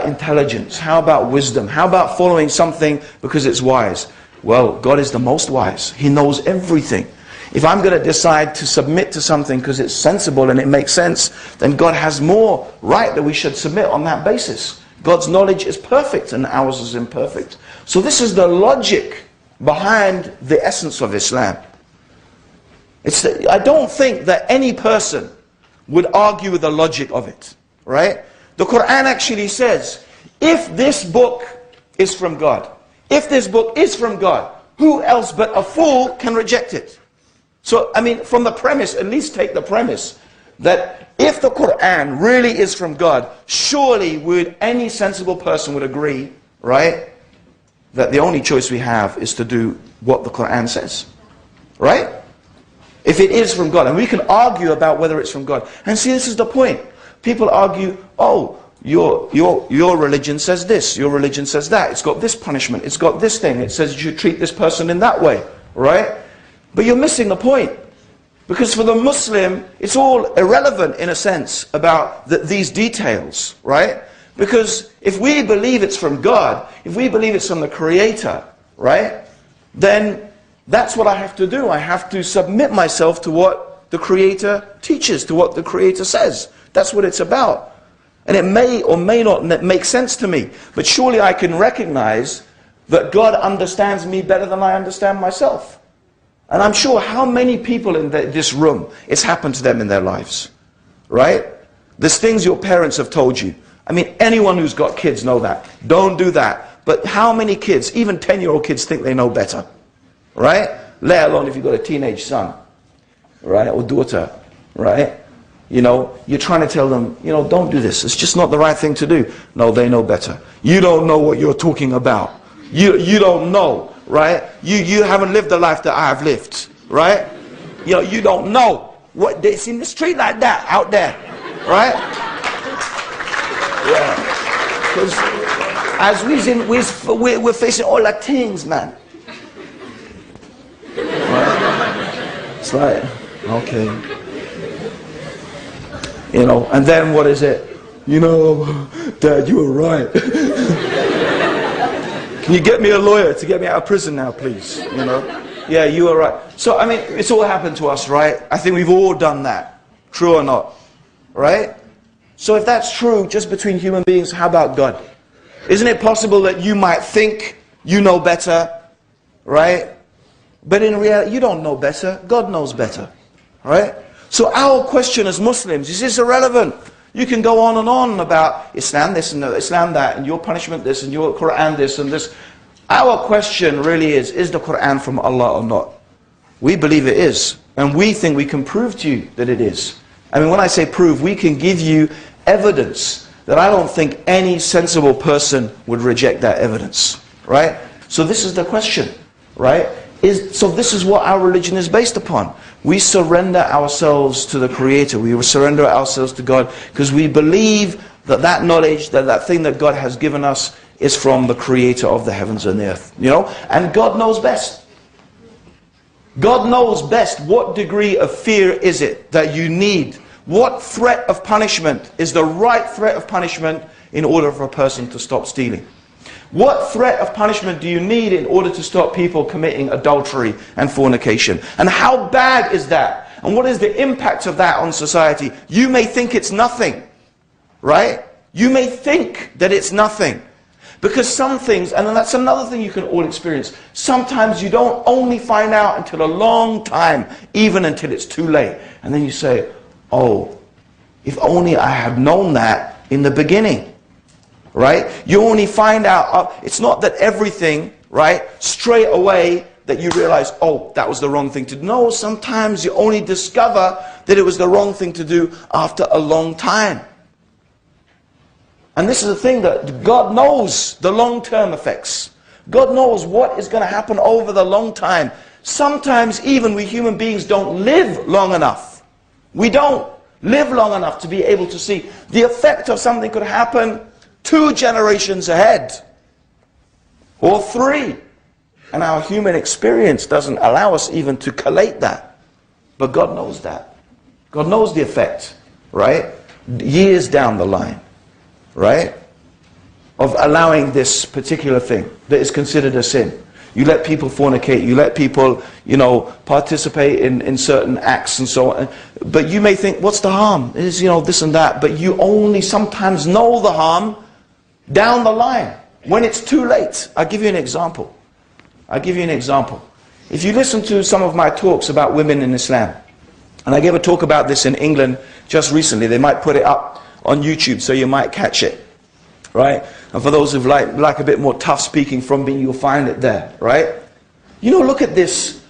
intelligence? How about wisdom? How about following something because it's wise? Well, God is the most wise. He knows everything. If I'm going to decide to submit to something because it's sensible and it makes sense, then God has more right that we should submit on that basis. God's knowledge is perfect and ours is imperfect. So this is the logic behind the essence of Islam. I don't think that any person would argue with the logic of it, right? The Quran actually says, if this book is from God, if this book is from God, who else but a fool can reject it? So, from the premise, at least take the premise, that if the Quran really is from God, surely any sensible person would agree, right, that the only choice we have is to do what the Quran says, right? If it is from God, and we can argue about whether it's from God. And see, this is the point. People argue, oh, your religion says this, your religion says that. It's got this punishment, it's got this thing. It says you should treat this person in that way, right? But you're missing the point. Because for the Muslim, it's all irrelevant in a sense about these details, right? Because if we believe it's from God, if we believe it's from the Creator, right? Then that's what I have to do. I have to submit myself to what the Creator teaches, to what the Creator says. That's what it's about. And it may or may not make sense to me. But surely I can recognize that God understands me better than I understand myself. And I'm sure how many people in this room, it's happened to them in their lives. Right? There's things your parents have told you. I mean, anyone who's got kids know that. Don't do that. But how many kids, even 10-year-old kids, think they know better? Right? Let alone if you've got a teenage son. Right? Or daughter. Right? You know, you're trying to tell them, you know, don't do this. It's just not the right thing to do. No, they know better. You don't know what you're talking about. You don't know, right? You haven't lived the life that I've lived, right? You know, you don't know what it's in the street like that out there, right? Yeah, because as we're facing all the things, man. Right? It's like, okay. You know, and then what is it? You know, Dad, you were right. Can you get me a lawyer to get me out of prison now, please? You know? Yeah, you were right. So, I mean, it's all happened to us, right? I think we've all done that. True or not? Right? So if that's true, just between human beings, how about God? Isn't it possible that you might think you know better, right? But in reality, you don't know better. God knows better, right? So our question as Muslims is this irrelevant. You can go on and on about Islam this and Islam that, and your punishment this, and your Quran this and this. Our question really is the Quran from Allah or not? We believe it is. And we think we can prove to you that it is. I mean, when I say prove, we can give you evidence that I don't think any sensible person would reject that evidence. Right? So this is the question. Right? So this is what our religion is based upon. We surrender ourselves to the Creator. We surrender ourselves to God because we believe that that knowledge, that thing that God has given us is from the Creator of the heavens and the earth. You know? And God knows best. God knows best what degree of fear is it that you need. What threat of punishment is the right threat of punishment in order for a person to stop stealing? What threat of punishment do you need in order to stop people committing adultery and fornication? And how bad is that? And what is the impact of that on society? You may think it's nothing, right? You may think that it's nothing. Because some things, and that's another thing you can all experience, sometimes you don't only find out until a long time, even until it's too late. And then you say, oh, if only I had known that in the beginning. Right? You only find out, it's not that everything, right, straight away that you realize, oh, that was the wrong thing to do. No, sometimes you only discover that it was the wrong thing to do after a long time. And this is the thing that God knows the long-term effects. God knows what is going to happen over the long time. Sometimes even we human beings don't live long enough. We don't live long enough to be able to see the effect of something could happen 2 generations ahead, or 3. And our human experience doesn't allow us even to collate that. But God knows that. God knows the effect, right? Years down the line, right? Of allowing this particular thing that is considered a sin. You let people fornicate, you let people, you know, participate in certain acts and so on. But you may think, what's the harm? It is, you know, this and that. But you only sometimes know the harm down the line, when it's too late. I'll give you an example. If you listen to some of my talks about women in Islam, and I gave a talk about this in England just recently, they might put it up on YouTube so you might catch it, right? And for those who like a bit more tough speaking from me, you'll find it there, right? You know, look at this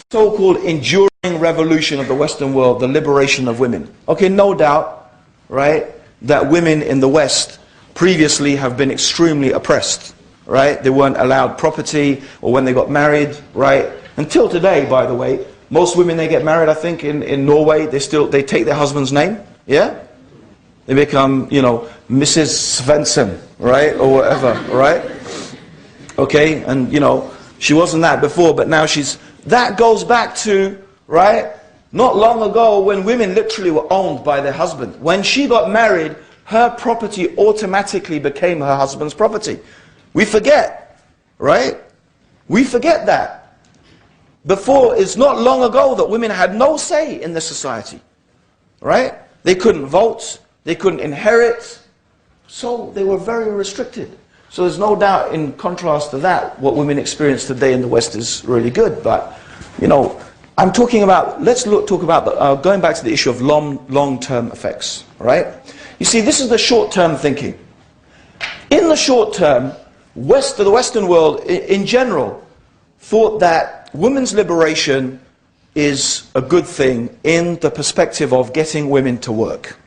so-called enduring revolution of the Western world, the liberation of women. Okay, no doubt, right, that women in the West previously have been extremely oppressed, right? They weren't allowed property, or when they got married, right? Until today, by the way, most women, they get married, I think, in Norway, they take their husband's name, yeah? They become, you know, Mrs. Svensson, right? Or whatever, right? Okay, and, you know, she wasn't that before, but now that goes back to, right? Not long ago when women literally were owned by their husband. When she got married, her property automatically became her husband's property. We forget, right? We forget that. Before, it's not long ago that women had no say in the society, right? They couldn't vote, they couldn't inherit, So they were very restricted. So there's no doubt, in contrast to that, what women experience today in the West is really good. But, you know, I'm talking about, talk about, going back to the issue of long-term effects, right? You see, this is the short-term thinking. In the short term, the Western world, in general, thought that women's liberation is a good thing in the perspective of getting women to work.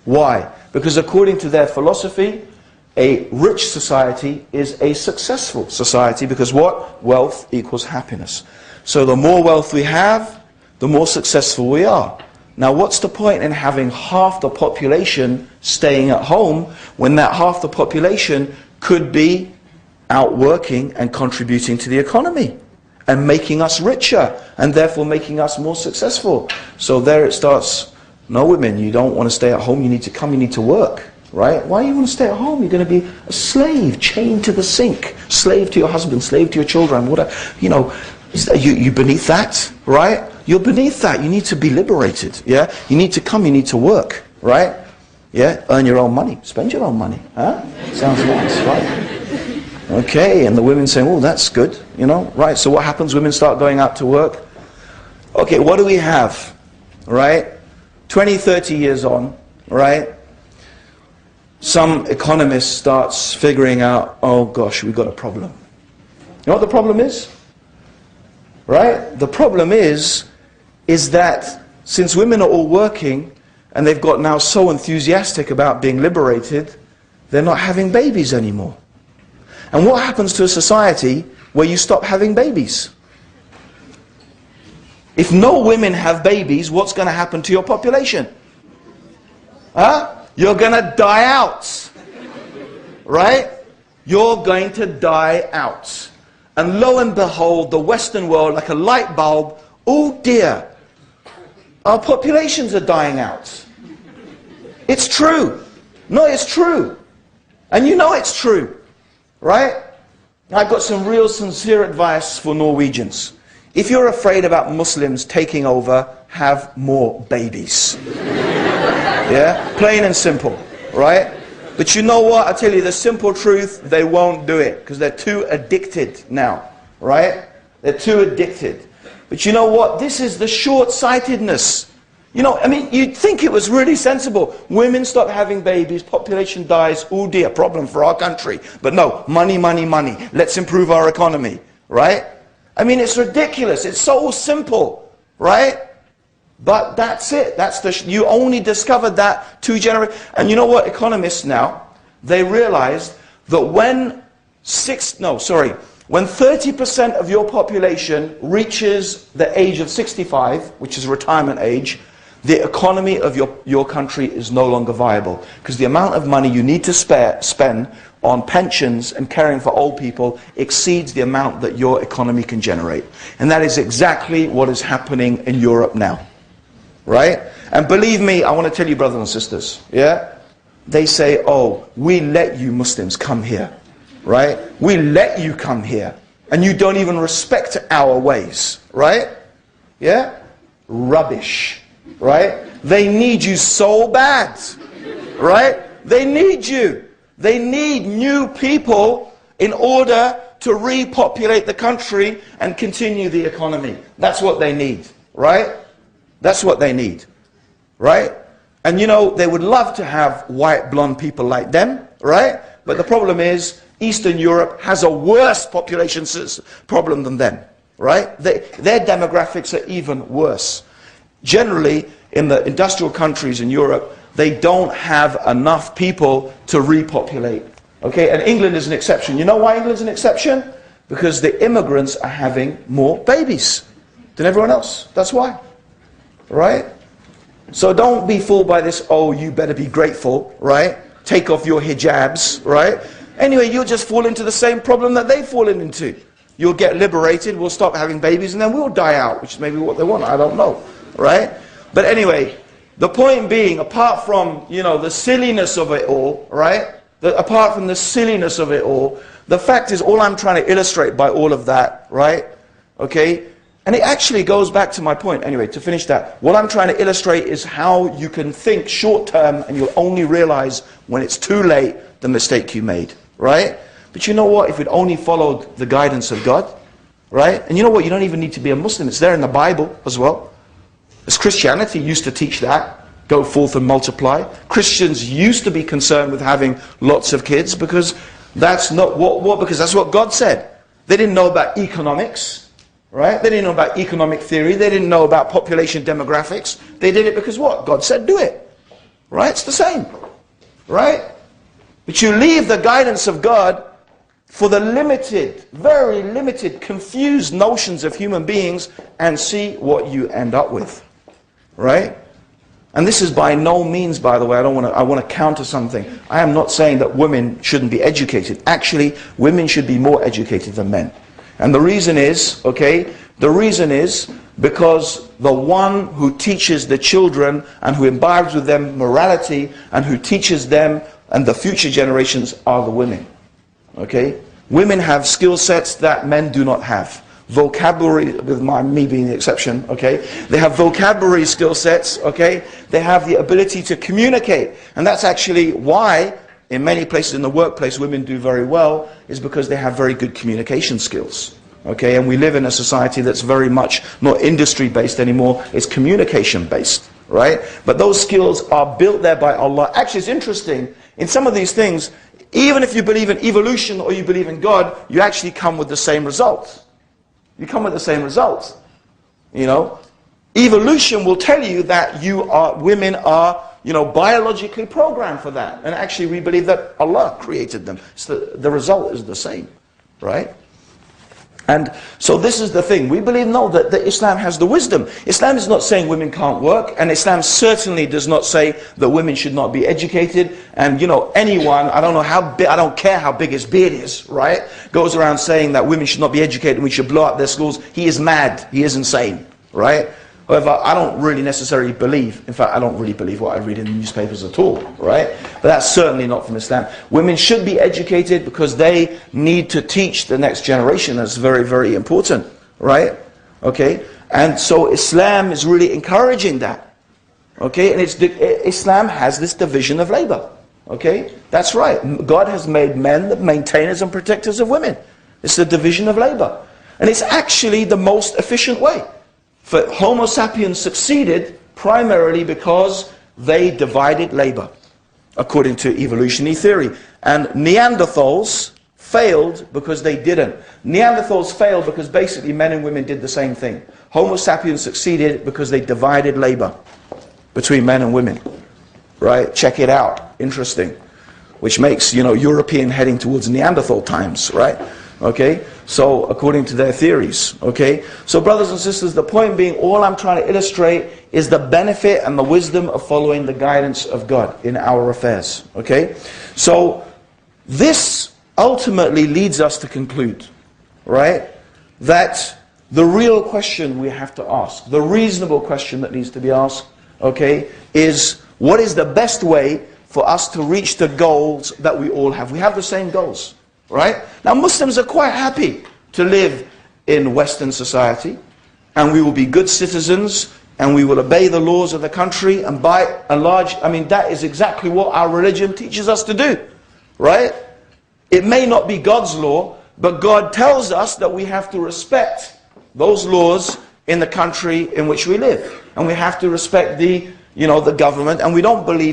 Why? Because according to their philosophy, a rich society is a successful society, because what? Wealth equals happiness. So the more wealth we have, the more successful we are. Now what's the point in having half the population staying at home when that half the population could be out working and contributing to the economy and making us richer and therefore making us more successful? So there it starts. No, women, you don't want to stay at home, you need to come, you need to work. Right? Why do you want to stay at home? You're going to be a slave, chained to the sink, slave to your husband, slave to your children, whatever. You know, you beneath that, right? You're beneath that. You need to be liberated. Yeah, you need to come. You need to work, right? Yeah, earn your own money, spend your own money. Huh? Sounds nice, right? Okay, and the women saying, "Oh, that's good," you know, right? So what happens? Women start going out to work. Okay, what do we have, right? 20, 30 years on, right? Some economist starts figuring out, oh gosh, we've got a problem. You know what the problem is? Right? The problem is that since women are all working and they've got now so enthusiastic about being liberated, they're not having babies anymore. And what happens to a society where you stop having babies? If no women have babies, what's going to happen to your population? Huh? You're going to die out, right? You're going to die out. And lo and behold, the Western world, like a light bulb, oh dear, our populations are dying out. It's true. No, it's true. And you know it's true, right? I've got some real sincere advice for Norwegians. If you're afraid about Muslims taking over, have more babies. Yeah, plain and simple, right? But you know what? I tell you the simple truth, they won't do it because they're too addicted now, right? They're too addicted. But you know what? This is the short-sightedness. You know, I mean, you'd think it was really sensible. Women stop having babies, population dies, oh dear, problem for our country. But no, money, money, money. Let's improve our economy, right? I mean, it's ridiculous. It's so simple, right? But that's it. You only discovered that 2 generations. And you know what? Economists now, they realized that when 30% of your population reaches the age of 65, which is retirement age, the economy of your country is no longer viable. Because the amount of money you need to spend on pensions and caring for old people exceeds the amount that your economy can generate. And that is exactly what is happening in Europe now. Right? And believe me, I want to tell you, brothers and sisters, yeah? They say, oh, we let you Muslims come here. Right? We let you come here. And you don't even respect our ways. Right? Yeah? Rubbish. Right? They need you so bad. Right? They need you. They need new people in order to repopulate the country and continue the economy. That's what they need. Right? That's what they need, right? And you know, they would love to have white, blonde people like them, right? But the problem is, Eastern Europe has a worse population problem than them, right? Their demographics are even worse. Generally, in the industrial countries in Europe, they don't have enough people to repopulate, okay? And England is an exception. You know why England's an exception? Because the immigrants are having more babies than everyone else. That's why. Right? So don't be fooled by this, oh, you better be grateful, right? Take off your hijabs, right? Anyway, you'll just fall into the same problem that they've fallen into. You'll get liberated, we'll stop having babies, and then we'll die out, which is maybe what they want, I don't know, right? But anyway, the point being, apart from, you know, the silliness of it all, right? Apart from the silliness of it all, the fact is, all I'm trying to illustrate by all of that, right? Okay? And it actually goes back to my point. Anyway, to finish that, what I'm trying to illustrate is how you can think short term and you'll only realize when it's too late the mistake you made, right? But you know what? If we'd only followed the guidance of God, right? And you know what? You don't even need to be a Muslim. It's there in the Bible as well. As Christianity used to teach that. Go forth and multiply. Christians used to be concerned with having lots of kids because that's not what because that's what God said. They didn't know about economics, right? They didn't know about economic theory. They didn't know about population demographics. They did it because what? God said do it. Right? It's the same. Right? But you leave the guidance of God for the limited, very limited, confused notions of human beings and see what you end up with. Right? And this is by no means, by the way, I want to counter something. I am not saying that women shouldn't be educated. Actually, women should be more educated than men. And the reason is, okay, the reason is because the one who teaches the children and who imbibes with them morality and who teaches them and the future generations are the women. Okay? Women have skill sets that men do not have. Vocabulary, with me being the exception, okay? They have vocabulary skill sets, okay? They have the ability to communicate. And that's actually why, in many places in the workplace, women do very well, is because they have very good communication skills. Okay? And we live in a society that's very much not industry-based anymore, it's communication-based, right? But those skills are built there by Allah. Actually, it's interesting, in some of these things, even if you believe in evolution or you believe in God, you actually come with the same result. You come with the same results. You know, evolution will tell you that women are, you know, biologically programmed for that. And actually we believe that Allah created them. So the result is the same, right? And so this is the thing. We believe, no, that Islam has the wisdom. Islam is not saying women can't work. And Islam certainly does not say that women should not be educated. And, you know, anyone, I don't care how big his beard is, right? Goes around saying that women should not be educated and we should blow up their schools. He is mad. He is insane, right? However, I don't really necessarily believe, in fact, I don't really believe what I read in the newspapers at all, right? But that's certainly not from Islam. Women should be educated because they need to teach the next generation. That's very, very important, right? Okay? And so Islam is really encouraging that, okay? And Islam has this division of labor, okay? That's right. God has made men the maintainers and protectors of women. It's the division of labor. And it's actually the most efficient way. For Homo sapiens succeeded primarily because they divided labor, according to evolutionary theory. And Neanderthals failed because they didn't. Neanderthals failed because basically men and women did the same thing. Homo sapiens succeeded because they divided labor between men and women. Right? Check it out. Interesting. Which makes, you know, European heading towards Neanderthal times, right? Okay? So, according to their theories, okay? So, brothers and sisters, the point being, all I'm trying to illustrate is the benefit and the wisdom of following the guidance of God in our affairs, okay? So, this ultimately leads us to conclude, right, that the real question we have to ask, the reasonable question that needs to be asked, okay, is what is the best way for us to reach the goals that we all have? We have the same goals. Right? Now Muslims are quite happy to live in Western society and we will be good citizens and we will obey the laws of the country and by and large, I mean that is exactly what our religion teaches us to do. Right? It may not be God's law, but God tells us that we have to respect those laws in the country in which we live. And we have to respect the government, and we don't believe